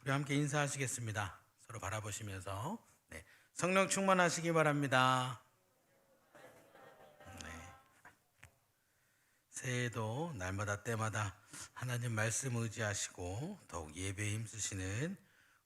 우리 함께 인사하시겠습니다. 서로 바라보시면서 성령 충만하시기 바랍니다. 새해에도 날마다 때마다 하나님 말씀 의지하시고 더욱 예배에 힘쓰시는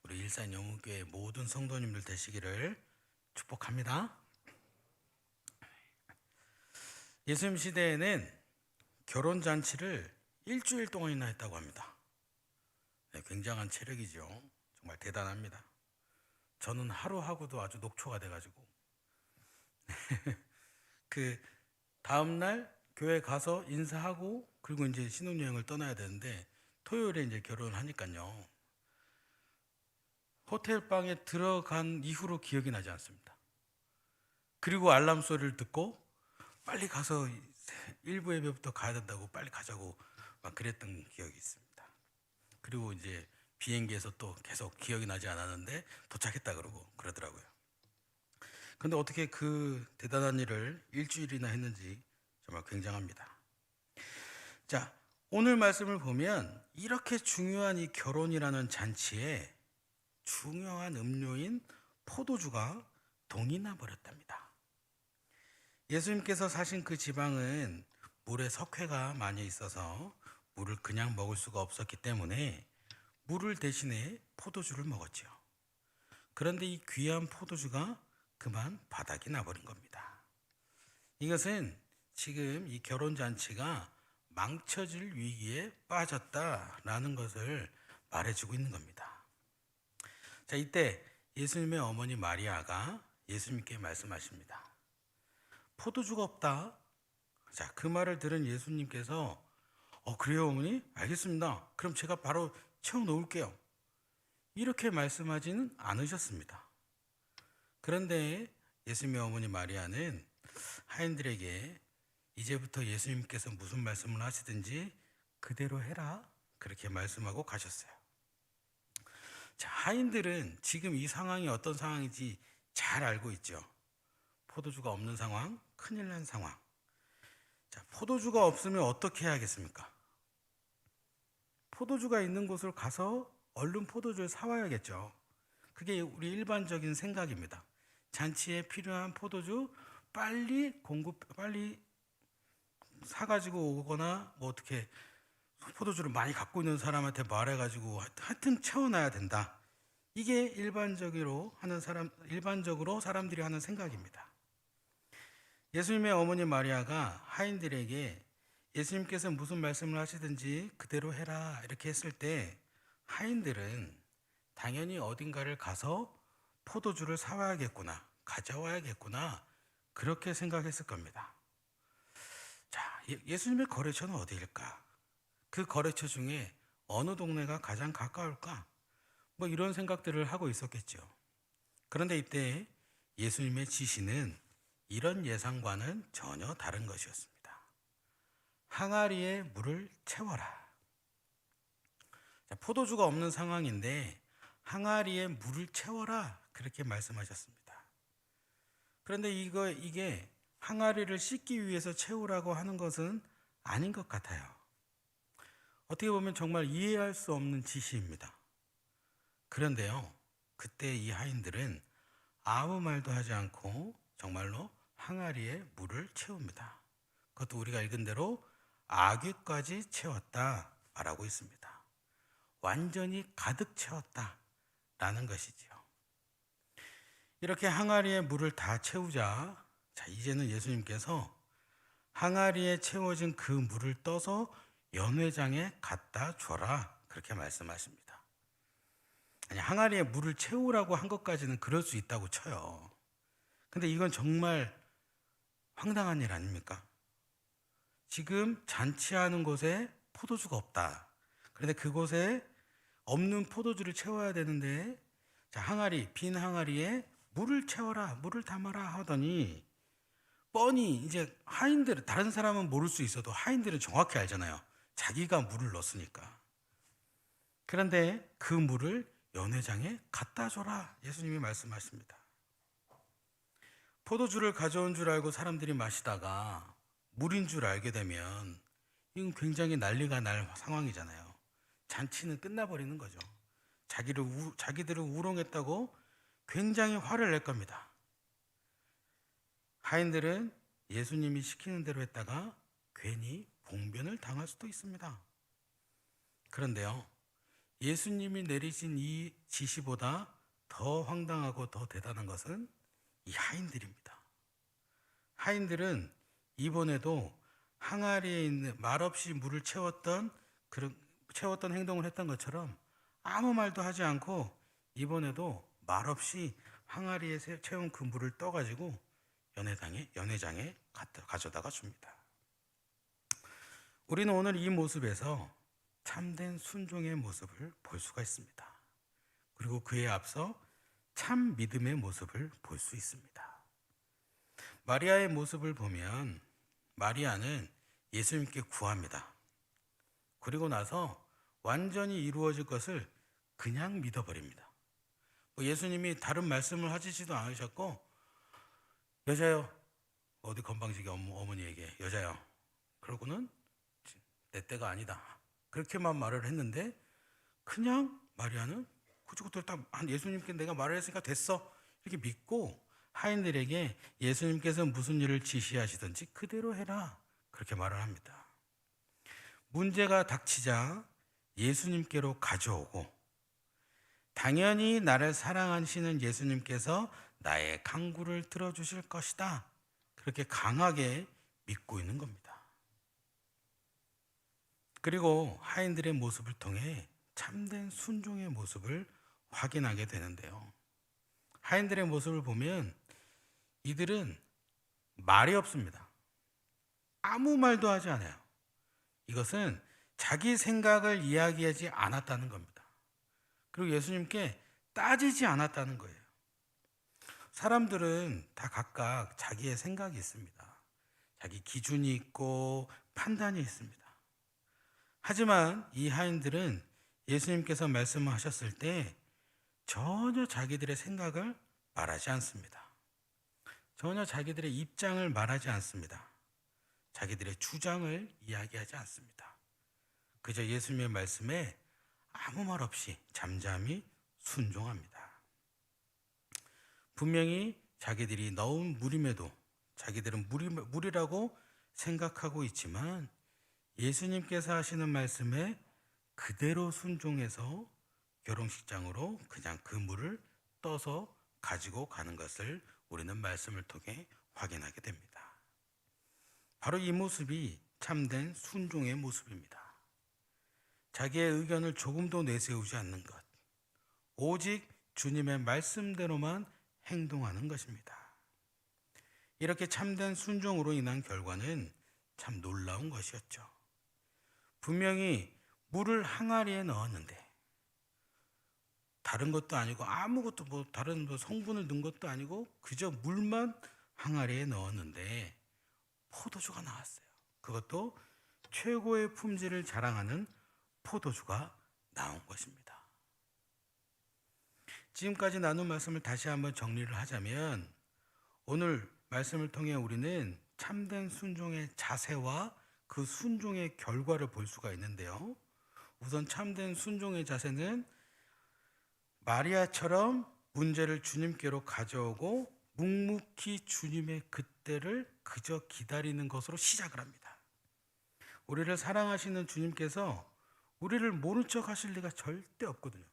우리 일산영웅교회 모든 성도님들 되시기를 축복합니다. 예수님 시대에는 결혼잔치를 일주일 동안이나 했다고 합니다. 굉장한 체력이죠. 정말 대단합니다. 저는 하루 하고도 아주 녹초가 돼가지고 그 다음날 교회 가서 인사하고 그리고 이제 신혼여행을 떠나야 되는데 토요일에 이제 결혼을 하니까요. 호텔 방에 들어간 이후로 기억이 나지 않습니다. 그리고 알람 소리를 듣고 빨리 가서 일부 예배부터 가야 된다고 빨리 가자고 막 그랬던 기억이 있습니다. 그리고 이제 비행기에서 또 계속 기억이 나지 않았는데 도착했다 그러고 그러더라고요. 근데 어떻게 그 대단한 일을 일주일이나 했는지 정말 굉장합니다. 자, 오늘 말씀을 보면 이렇게 중요한 이 결혼이라는 잔치에 중요한 음료인 포도주가 동이 나버렸답니다. 예수님께서 사신 그 지방은 물에 석회가 많이 있어서 물을 그냥 먹을 수가 없었기 때문에 물을 대신에 포도주를 먹었죠. 그런데 이 귀한 포도주가 그만 바닥이 나버린 겁니다. 이것은 지금 이 결혼잔치가 망쳐질 위기에 빠졌다라는 것을 말해주고 있는 겁니다. 자, 이때 예수님의 어머니 마리아가 예수님께 말씀하십니다. 포도주가 없다. 자, 그 말을 들은 예수님께서 그래요 어머니? 알겠습니다. 그럼 제가 바로 채워놓을게요. 이렇게 말씀하지는 않으셨습니다. 그런데 예수님의 어머니 마리아는 하인들에게 이제부터 예수님께서 무슨 말씀을 하시든지 그대로 해라 그렇게 말씀하고 가셨어요. 자, 하인들은 지금 이 상황이 어떤 상황인지 잘 알고 있죠. 포도주가 없는 상황, 큰일 난 상황. 자, 포도주가 없으면 어떻게 해야겠습니까? 포도주가 있는 곳을 가서 얼른 포도주를 사와야겠죠. 그게 우리 일반적인 생각입니다. 잔치에 필요한 포도주 빨리 사가지고 오거나 뭐 어떻게 포도주를 많이 갖고 있는 사람한테 말해가지고 하여튼 채워놔야 된다. 이게 일반적으로 사람들이 하는 생각입니다. 예수님의 어머니 마리아가 하인들에게 예수님께서 무슨 말씀을 하시든지 그대로 해라 이렇게 했을 때 하인들은 당연히 어딘가를 가서 포도주를 사와야겠구나, 가져와야겠구나 그렇게 생각했을 겁니다. 자, 예수님의 거래처는 어디일까? 그 거래처 중에 어느 동네가 가장 가까울까? 뭐 이런 생각들을 하고 있었겠죠. 그런데 이때 예수님의 지시는 이런 예상과는 전혀 다른 것이었습니다. 항아리에 물을 채워라. 자, 포도주가 없는 상황인데 항아리에 물을 채워라 그렇게 말씀하셨습니다. 그런데 이게 항아리를 씻기 위해서 채우라고 하는 것은 아닌 것 같아요. 어떻게 보면 정말 이해할 수 없는 지시입니다. 그런데요, 그때 이 하인들은 아무 말도 하지 않고 정말로 항아리에 물을 채웁니다. 그것도 우리가 읽은 대로 아귀까지 채웠다 말하고 있습니다. 완전히 가득 채웠다라는 것이지요. 이렇게 항아리에 물을 다 채우자, 자, 이제는 예수님께서 항아리에 채워진 그 물을 떠서 연회장에 갖다 줘라 그렇게 말씀하십니다. 아니, 항아리에 물을 채우라고 한 것까지는 그럴 수 있다고 쳐요. 근데 이건 정말 황당한 일 아닙니까? 지금 잔치하는 곳에 포도주가 없다. 그런데 그곳에 없는 포도주를 채워야 되는데, 자, 빈 항아리에 물을 채워라, 물을 담아라 하더니 뻔히 이제 다른 사람은 모를 수 있어도 하인들은 정확히 알잖아요. 자기가 물을 넣었으니까. 그런데 그 물을 연회장에 갖다 줘라 예수님이 말씀하십니다. 포도주를 가져온 줄 알고 사람들이 마시다가 물인 줄 알게 되면 이건 굉장히 난리가 날 상황이잖아요. 잔치는 끝나버리는 거죠. 자기들을 우롱했다고 굉장히 화를 낼 겁니다. 하인들은 예수님이 시키는 대로 했다가 괜히 봉변을 당할 수도 있습니다. 그런데요, 예수님이 내리신 이 지시보다 더 황당하고 더 대단한 것은 이 하인들입니다. 하인들은 이번에도 항아리에 있는 말없이 물을 채웠던 행동을 했던 것처럼 아무 말도 하지 않고 이번에도 말없이 항아리에 채운 그 물을 떠가지고 연회장에 가져다가 줍니다. 우리는 오늘 이 모습에서 참된 순종의 모습을 볼 수가 있습니다. 그리고 그에 앞서 참 믿음의 모습을 볼 수 있습니다. 마리아의 모습을 보면 마리아는 예수님께 구합니다. 그리고 나서 완전히 이루어질 것을 그냥 믿어버립니다. 예수님이 다른 말씀을 하시지도 않으셨고, 여자요, 어디 건방지게 어머니에게 여자요, 그러고는 내 때가 아니다, 그렇게만 말을 했는데 그냥 마리아는 그것들 딱 예수님께 내가 말을 했으니까 됐어 이렇게 믿고 하인들에게 예수님께서 무슨 일을 지시하시든지 그대로 해라 그렇게 말을 합니다. 문제가 닥치자 예수님께로 가져오고 당연히 나를 사랑하시는 예수님께서 나의 간구를 들어주실 것이다 그렇게 강하게 믿고 있는 겁니다. 그리고 하인들의 모습을 통해 참된 순종의 모습을 확인하게 되는데요. 하인들의 모습을 보면 이들은 말이 없습니다. 아무 말도 하지 않아요. 이것은 자기 생각을 이야기하지 않았다는 겁니다. 그리고 예수님께 따지지 않았다는 거예요. 사람들은 다 각각 자기의 생각이 있습니다. 자기 기준이 있고 판단이 있습니다. 하지만 이 하인들은 예수님께서 말씀하셨을 때 전혀 자기들의 생각을 말하지 않습니다. 전혀 자기들의 입장을 말하지 않습니다. 자기들의 주장을 이야기하지 않습니다. 그저 예수님의 말씀에 아무 말 없이 잠잠히 순종합니다. 분명히 자기들이 넣은 물임에도 자기들은 물이라고 생각하고 있지만 예수님께서 하시는 말씀에 그대로 순종해서 결혼식장으로 그냥 그 물을 떠서 가지고 가는 것을 우리는 말씀을 통해 확인하게 됩니다. 바로 이 모습이 참된 순종의 모습입니다. 자기의 의견을 조금도 내세우지 않는 것, 오직 주님의 말씀대로만 행동하는 것입니다. 이렇게 참된 순종으로 인한 결과는 참 놀라운 것이었죠. 분명히 물을 항아리에 넣었는데 다른 것도 아니고 아무것도 다른 성분을 넣은 것도 아니고 그저 물만 항아리에 넣었는데 포도주가 나왔어요. 그것도 최고의 품질을 자랑하는 포도주가 나온 것입니다. 지금까지 나눈 말씀을 다시 한번 정리를 하자면 오늘 말씀을 통해 우리는 참된 순종의 자세와 그 순종의 결과를 볼 수가 있는데요. 우선 참된 순종의 자세는 마리아처럼 문제를 주님께로 가져오고 묵묵히 주님의 그때를 그저 기다리는 것으로 시작을 합니다. 우리를 사랑하시는 주님께서 우리를 모른 척 하실 리가 절대 없거든요.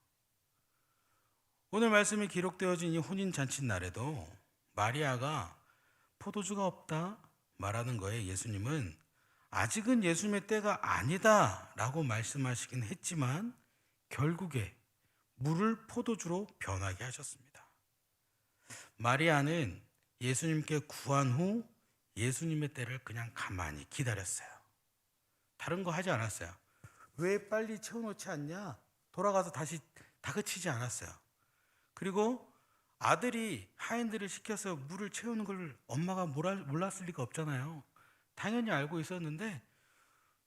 오늘 말씀이 기록되어진 이 혼인잔치 날에도 마리아가 포도주가 없다 말하는 거에 예수님은 아직은 예수님의 때가 아니다 라고 말씀하시긴 했지만 결국에 물을 포도주로 변하게 하셨습니다. 마리아는 예수님께 구한 후 예수님의 때를 그냥 가만히 기다렸어요. 다른 거 하지 않았어요. 왜 빨리 채워놓지 않냐? 돌아가서 다시 다그치지 않았어요. 그리고 아들이 하인들을 시켜서 물을 채우는 걸 엄마가 몰랐을 리가 없잖아요. 당연히 알고 있었는데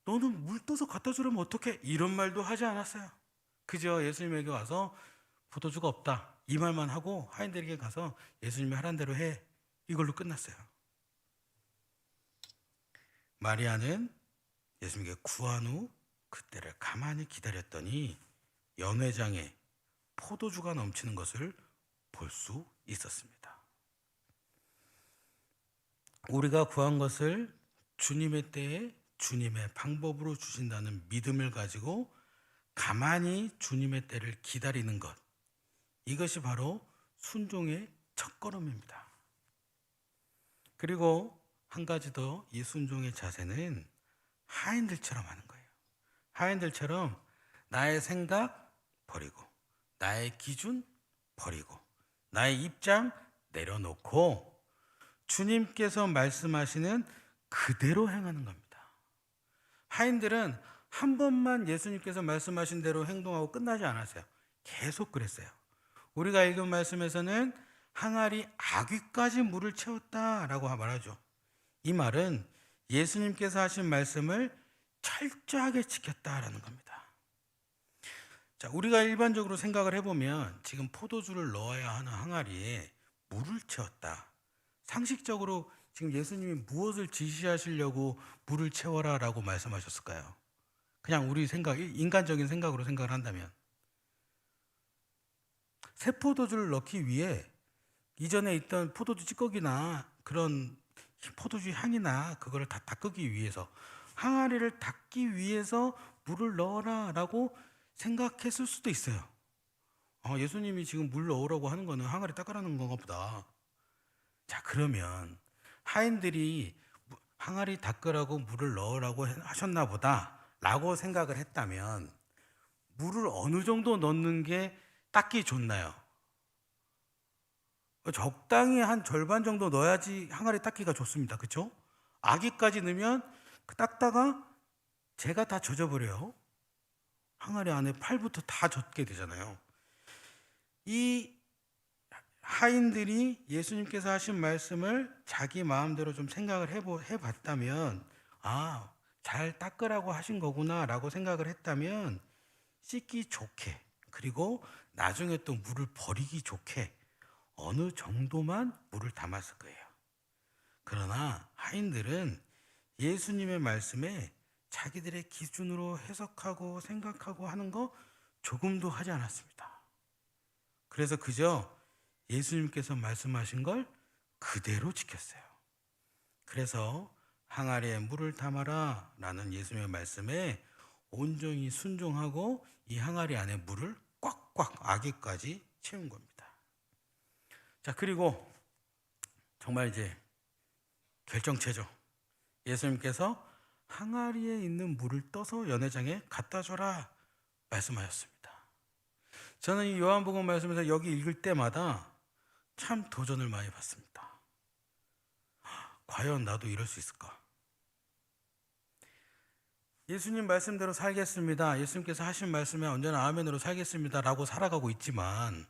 너는 물 떠서 갖다 주려면 어떡해? 이런 말도 하지 않았어요. 그저 예수님에게 와서 포도주가 없다 이 말만 하고 하인들에게 가서 예수님이 하란 대로 해 이걸로 끝났어요. 마리아는 예수님께 구한 후 그때를 가만히 기다렸더니 연회장에 포도주가 넘치는 것을 볼 수 있었습니다. 우리가 구한 것을 주님의 때에 주님의 방법으로 주신다는 믿음을 가지고 가만히 주님의 때를 기다리는 것, 이것이 바로 순종의 첫걸음입니다. 그리고 한 가지 더, 이 순종의 자세는 하인들처럼 하는 거예요. 하인들처럼 나의 생각 버리고, 나의 기준 버리고, 나의 입장 내려놓고 주님께서 말씀하시는 그대로 행하는 겁니다. 하인들은 한 번만 예수님께서 말씀하신 대로 행동하고 끝나지 않았어요. 계속 그랬어요. 우리가 읽은 말씀에서는 항아리 아귀까지 물을 채웠다라고 말하죠. 이 말은 예수님께서 하신 말씀을 철저하게 지켰다라는 겁니다. 자, 우리가 일반적으로 생각을 해보면 지금 포도주를 넣어야 하는 항아리에 물을 채웠다. 상식적으로 지금 예수님이 무엇을 지시하시려고 물을 채워라 라고 말씀하셨을까요? 그냥 우리 생각, 인간적인 생각으로 생각을 한다면, 새 포도주를 넣기 위해 이전에 있던 포도주 찌꺼기나 그런 포도주 향이나 그거를 다 닦기 위해서, 항아리를 닦기 위해서 물을 넣어라 라고 생각했을 수도 있어요. 예수님이 지금 물 넣으라고 하는 거는 항아리 닦으라는 건가 보다. 자, 그러면 하인들이 항아리 닦으라고 물을 넣으라고 하셨나 보다 라고 생각을 했다면, 물을 어느 정도 넣는 게 닦기 좋나요? 적당히 한 절반 정도 넣어야지 항아리 닦기가 좋습니다. 그렇죠? 아기까지 넣으면 닦다가 재가 다 젖어버려요. 항아리 안에 팔부터 다 젖게 되잖아요. 이 하인들이 예수님께서 하신 말씀을 자기 마음대로 좀 생각을 해봤다면, 잘 닦으라고 하신 거구나 라고 생각을 했다면 씻기 좋게, 그리고 나중에 또 물을 버리기 좋게 어느 정도만 물을 담았을 거예요. 그러나 하인들은 예수님의 말씀에 자기들의 기준으로 해석하고 생각하고 하는 거 조금도 하지 않았습니다. 그래서 그저 예수님께서 말씀하신 걸 그대로 지켰어요. 그래서 항아리에 물을 담아라 라는 예수님의 말씀에 온전히 순종하고 이 항아리 안에 물을 꽉꽉 아기까지 채운 겁니다. 자, 그리고 정말 이제 결정체죠. 예수님께서 항아리에 있는 물을 떠서 연회장에 갖다 줘라 말씀하셨습니다. 저는 이 요한복음 말씀에서 여기 읽을 때마다 참 도전을 많이 받습니다. 과연 나도 이럴 수 있을까? 예수님 말씀대로 살겠습니다. 예수님께서 하신 말씀에 언제나 아멘으로 살겠습니다 라고 살아가고 있지만,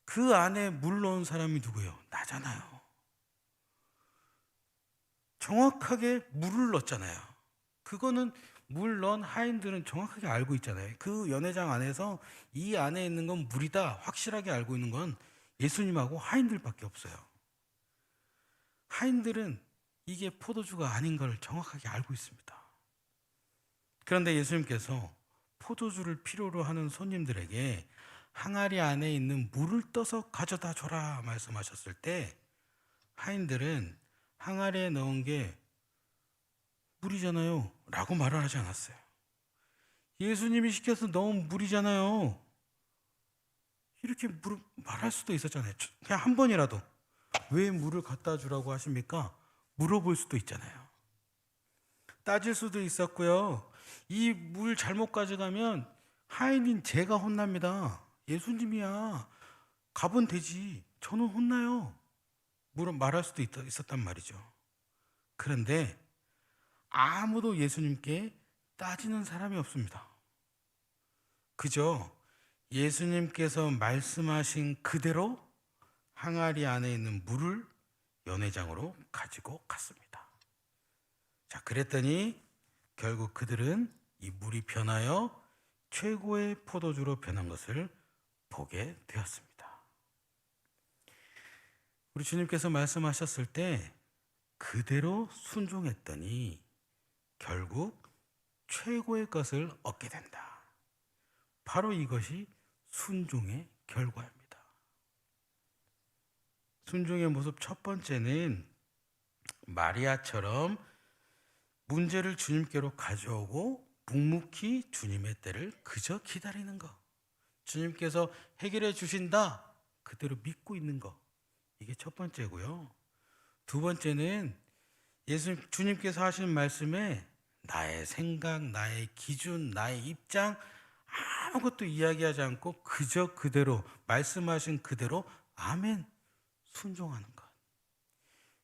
그 안에 물 넣은 사람이 누구예요? 나잖아요. 정확하게 물을 넣었잖아요. 그거는 물 넣은 하인들은 정확하게 알고 있잖아요. 그 연회장 안에서 이 안에 있는 건 물이다 확실하게 알고 있는 건 예수님하고 하인들밖에 없어요. 하인들은 이게 포도주가 아닌 걸 정확하게 알고 있습니다. 그런데 예수님께서 포도주를 필요로 하는 손님들에게 항아리 안에 있는 물을 떠서 가져다 줘라 말씀하셨을 때, 하인들은 항아리에 넣은 게 물이잖아요 라고 말을 하지 않았어요. 예수님이 시켜서 넣은 물이잖아요 이렇게 말할 수도 있었잖아요. 그냥 한 번이라도 왜 물을 갖다 주라고 하십니까? 물어볼 수도 있잖아요. 따질 수도 있었고요. 이 물 잘못 가져가면 하인인 제가 혼납니다. 예수님이야 가면 되지, 저는 혼나요. 말할 수도 있었단 말이죠. 그런데 아무도 예수님께 따지는 사람이 없습니다. 그저 예수님께서 말씀하신 그대로 항아리 안에 있는 물을 연회장으로 가지고 갔습니다. 자, 그랬더니 결국 그들은 이 물이 변하여 최고의 포도주로 변한 것을 보게 되었습니다. 우리 주님께서 말씀하셨을 때 그대로 순종했더니 결국 최고의 것을 얻게 된다. 바로 이것이 순종의 결과입니다. 순종의 모습 첫 번째는 마리아처럼 문제를 주님께로 가져오고 묵묵히 주님의 때를 그저 기다리는 것. 주님께서 해결해 주신다. 그대로 믿고 있는 것. 이게 첫 번째고요. 두 번째는 주님께서 하신 말씀에 나의 생각, 나의 기준, 나의 입장 아무것도 이야기하지 않고 그저 그대로 말씀하신 그대로 아멘 순종하는 것.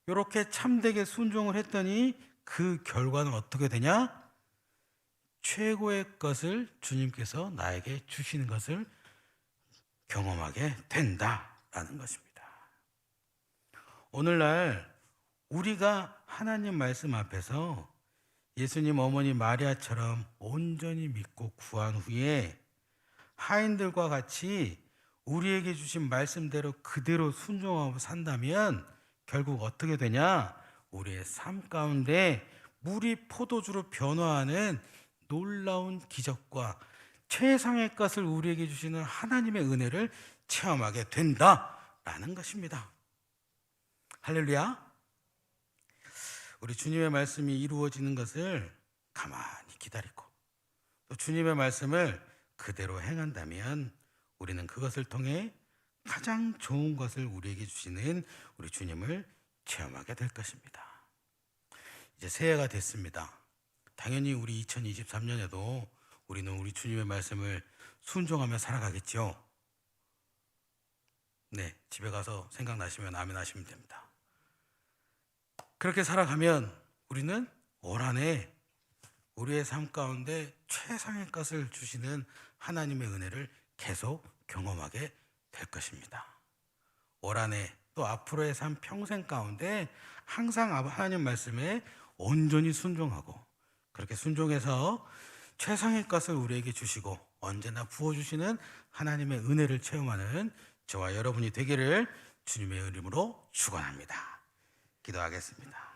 이렇게 참되게 순종을 했더니 그 결과는 어떻게 되냐? 최고의 것을 주님께서 나에게 주시는 것을 경험하게 된다라는 것입니다. 오늘날 우리가 하나님 말씀 앞에서 예수님 어머니 마리아처럼 온전히 믿고 구한 후에 하인들과 같이 우리에게 주신 말씀대로 그대로 순종하고 산다면 결국 어떻게 되냐? 우리의 삶 가운데 물이 포도주로 변화하는 놀라운 기적과 최상의 것을 우리에게 주시는 하나님의 은혜를 체험하게 된다라는 것입니다. 할렐루야. 우리 주님의 말씀이 이루어지는 것을 가만히 기다리고 또 주님의 말씀을 그대로 행한다면 우리는 그것을 통해 가장 좋은 것을 우리에게 주시는 우리 주님을 체험하게 될 것입니다. 이제 새해가 됐습니다. 당연히 우리 2023년에도 우리는 우리 주님의 말씀을 순종하며 살아가겠죠. 네, 집에 가서 생각나시면 아멘 하시면 됩니다. 그렇게 살아가면 우리는 올 한 해 우리의 삶 가운데 최상의 것을 주시는 하나님의 은혜를 계속 경험하게 될 것입니다. 올 한 해 또 앞으로의 삶 평생 가운데 항상 하나님 말씀에 온전히 순종하고 그렇게 순종해서 최상의 것을 우리에게 주시고 언제나 부어주시는 하나님의 은혜를 체험하는 저와 여러분이 되기를 주님의 이름으로 축원합니다. 기도하겠습니다.